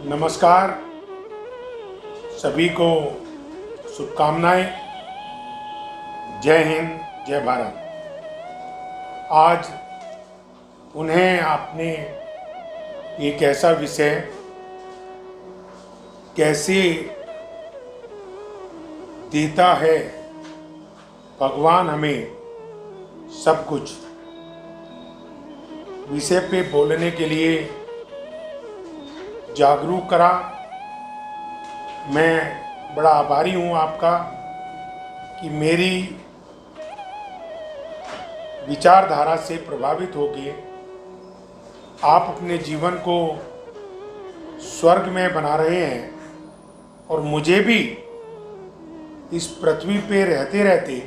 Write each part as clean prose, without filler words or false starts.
नमस्कार। सभी को शुभकामनाएं। जय हिंद, जय भारत। आज उन्हें आपने एक ऐसा विषय, कैसे देता है भगवान हमें सब कुछ, विषय पे बोलने के लिए जागरूक करा। मैं बड़ा आभारी हूँ आपका कि मेरी विचारधारा से प्रभावित होकर आप अपने जीवन को स्वर्ग में बना रहे हैं और मुझे भी इस पृथ्वी पे रहते रहते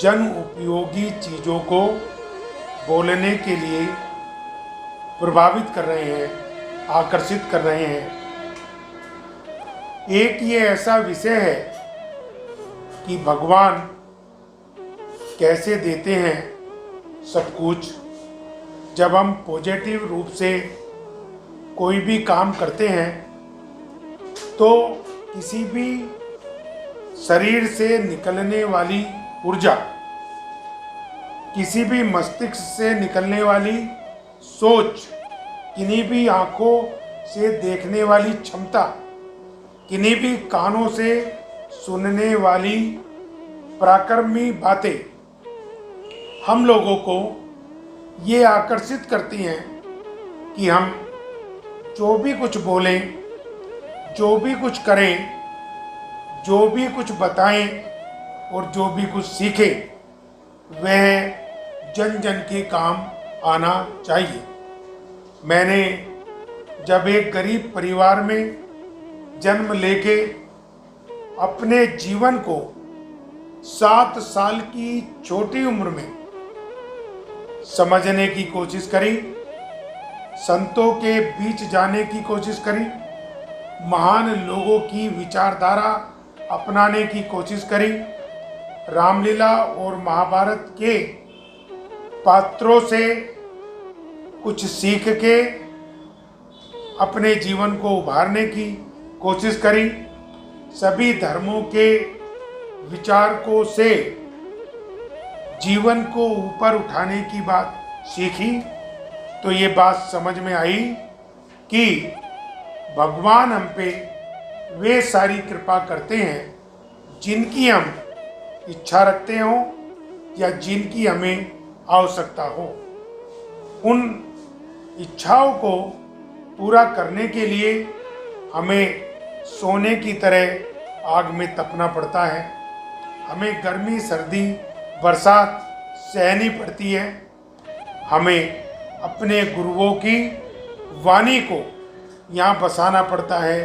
जन उपयोगी चीज़ों को बोलने के लिए प्रभावित कर रहे हैं, आकर्षित कर रहे हैं। एक ये ऐसा विषय है कि भगवान कैसे देते हैं सब कुछ। जब हम पॉजिटिव रूप से कोई भी काम करते हैं तो किसी भी शरीर से निकलने वाली ऊर्जा, किसी भी मस्तिष्क से निकलने वाली सोच, किन्हीं भी आंखों से देखने वाली क्षमता, किन्हीं भी कानों से सुनने वाली पराक्रमी बातें हम लोगों को ये आकर्षित करती हैं कि हम जो भी कुछ बोलें, जो भी कुछ करें, जो भी कुछ बताएं और जो भी कुछ सीखें, वह जन जन के काम आना चाहिए। मैंने जब एक गरीब परिवार में जन्म लेके अपने जीवन को 7 साल की छोटी उम्र में समझने की कोशिश करी, संतों के बीच जाने की कोशिश करी, महान लोगों की विचारधारा अपनाने की कोशिश करी, रामलीला और महाभारत के पात्रों से कुछ सीख के अपने जीवन को उभारने की कोशिश करी, सभी धर्मों के विचारकों से जीवन को ऊपर उठाने की बात सीखी। तो ये बात समझ में आई कि भगवान हम पे वे सारी कृपा करते हैं जिनकी हम इच्छा रखते हो या जिनकी हमें आवश्यकता हो। उन इच्छाओं को पूरा करने के लिए हमें सोने की तरह आग में तपना पड़ता है, हमें गर्मी, सर्दी, बरसात सहनी पड़ती है, हमें अपने गुरुओं की वाणी को यहाँ बसाना पड़ता है,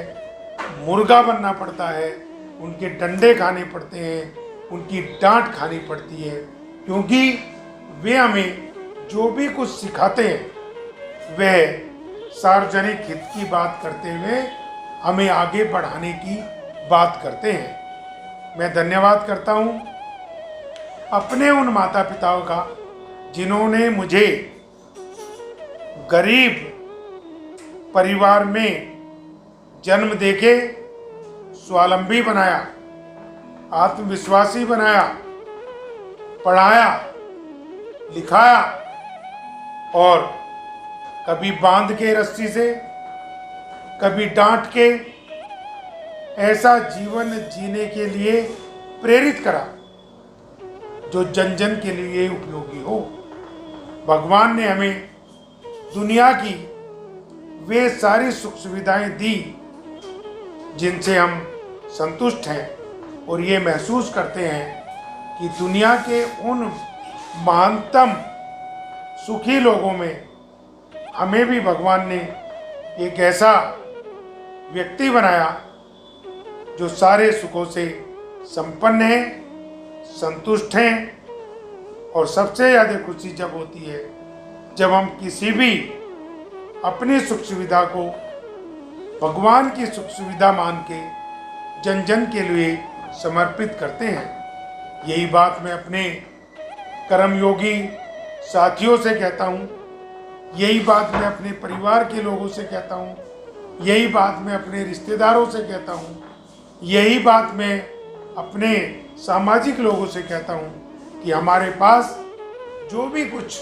मुर्गा बनना पड़ता है, उनके डंडे खाने पड़ते हैं, उनकी डांट खानी पड़ती है, क्योंकि वे हमें जो भी कुछ सिखाते हैं वह सार्वजनिक हित की बात करते हुए हमें आगे बढ़ाने की बात करते हैं। मैं धन्यवाद करता हूँ अपने उन माता पिताओं का जिन्होंने मुझे गरीब परिवार में जन्म देके स्वावलंबी बनाया, आत्मविश्वासी बनाया, पढ़ाया, लिखाया और कभी बांध के रस्सी से, कभी डांट के ऐसा जीवन जीने के लिए प्रेरित करा जो जन जन के लिए उपयोगी हो। भगवान ने हमें दुनिया की वे सारी सुख सुविधाएं दी जिनसे हम संतुष्ट हैं और ये महसूस करते हैं कि दुनिया के उन महानतम सुखी लोगों में हमें भी भगवान ने एक ऐसा व्यक्ति बनाया जो सारे सुखों से संपन्न है, संतुष्ट हैं। और सबसे ज़्यादा खुशी जब होती है जब हम किसी भी अपनी सुख सुविधा को भगवान की सुख सुविधा मान के जन जन के लिए समर्पित करते हैं। यही बात मैं अपने कर्मयोगी साथियों से कहता हूँ, यही बात मैं अपने परिवार के लोगों से कहता हूँ, यही बात मैं अपने रिश्तेदारों से कहता हूँ, यही बात मैं अपने सामाजिक लोगों से कहता हूँ कि हमारे पास जो भी कुछ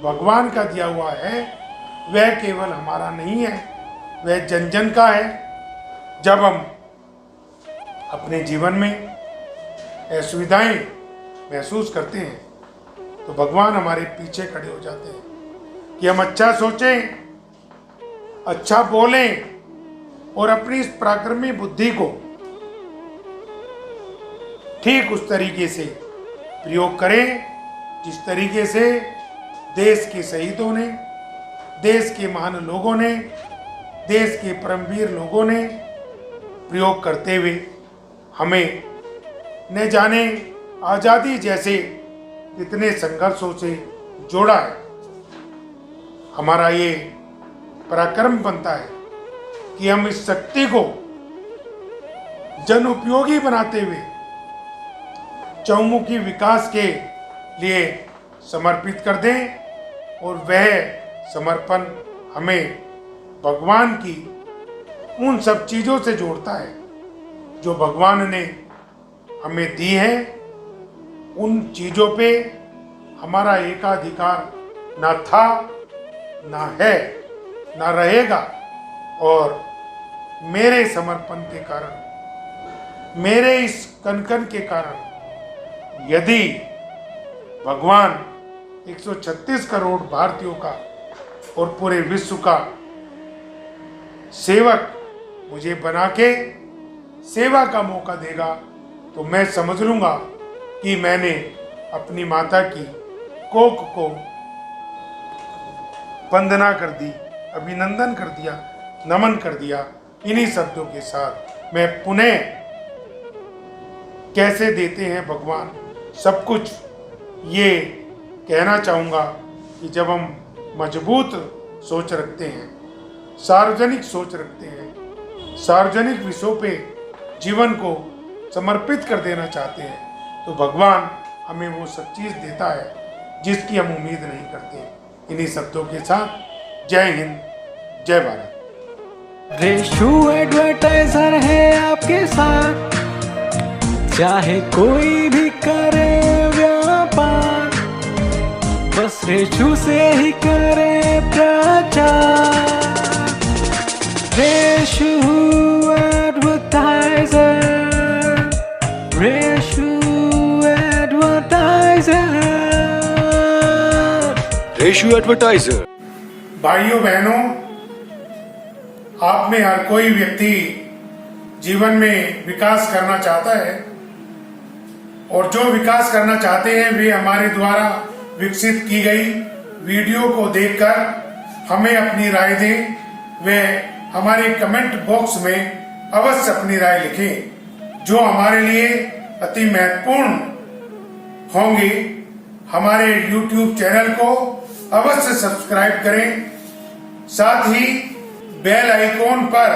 भगवान का दिया हुआ है वह केवल हमारा नहीं है, वह जन जन का है। जब हम अपने जीवन में असुविधाएं महसूस करते हैं तो भगवान हमारे पीछे खड़े हो जाते हैं कि हम अच्छा सोचें, अच्छा बोलें और अपनी इस पराक्रमी बुद्धि को ठीक उस तरीके से प्रयोग करें जिस तरीके से देश के शहीदों ने, देश के महान लोगों ने, देश के परमवीर लोगों ने प्रयोग करते हुए हमें न जाने आज़ादी जैसे इतने संघर्षों से जोड़ा है। हमारा ये पराक्रम बनता है कि हम इस शक्ति को जन उपयोगी बनाते हुए चहुमुखी विकास के लिए समर्पित कर दें और वह समर्पण हमें भगवान की उन सब चीज़ों से जोड़ता है जो भगवान ने हमें दी है। उन चीज़ों पे हमारा एकाधिकार ना था, ना है, ना रहेगा। और मेरे समर्पण के कारण, मेरे इस कन के कारण यदि भगवान 136 करोड़ भारतीयों का और पूरे विश्व का सेवक मुझे बना के सेवा का मौका देगा तो मैं समझ लूँगा कि मैंने अपनी माता की कोख को वंदना कर दी, अभिनंदन कर दिया, नमन कर दिया। इन्हीं शब्दों के साथ मैं पुनः कैसे देते हैं भगवान सब कुछ, ये कहना चाहूँगा कि जब हम मजबूत सोच रखते हैं, सार्वजनिक सोच रखते हैं, सार्वजनिक विषयों पे जीवन को समर्पित कर देना चाहते हैं तो भगवान हमें वो सब चीज़ देता है जिसकी हम उम्मीद नहीं करते। इन्हीं शब्दों के साथ जय हिंद, जय भारत। रेशु एडवर्टाइजर है आपके साथ, चाहे कोई भी करे व्यापार, बस रेशु से ही करे प्रचार। Reshu advertiser, Reshu advertiser, Reshu advertiser. भाइयों बहनों, आप में हर कोई व्यक्ति जीवन में विकास करना चाहता है और जो विकास करना चाहते हैं वे हमारे द्वारा विकसित की गई वीडियो को देखकर हमें अपनी राय दें। वे हमारे कमेंट बॉक्स में अवश्य अपनी राय लिखें जो हमारे लिए अति महत्वपूर्ण होंगी। हमारे YouTube चैनल को अवश्य सब्सक्राइब करें, साथ ही बेल आइकॉन पर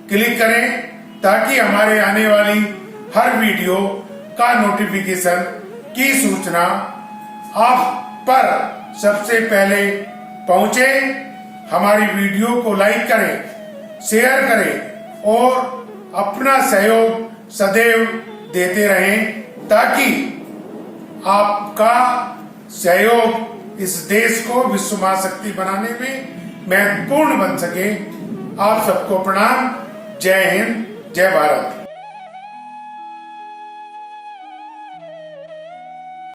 क्लिक करें ताकि हमारे आने वाली हर वीडियो का नोटिफिकेशन की सूचना आप पर सबसे पहले पहुंचे। हमारी वीडियो को लाइक करें, शेयर करें और अपना सहयोग सदैव देते रहें ताकि आपका सहयोग इस देश को विश्व महाशक्ति बनाने में महत्वपूर्ण बन सके। आप सबको प्रणाम। जय हिंद, जय भारत।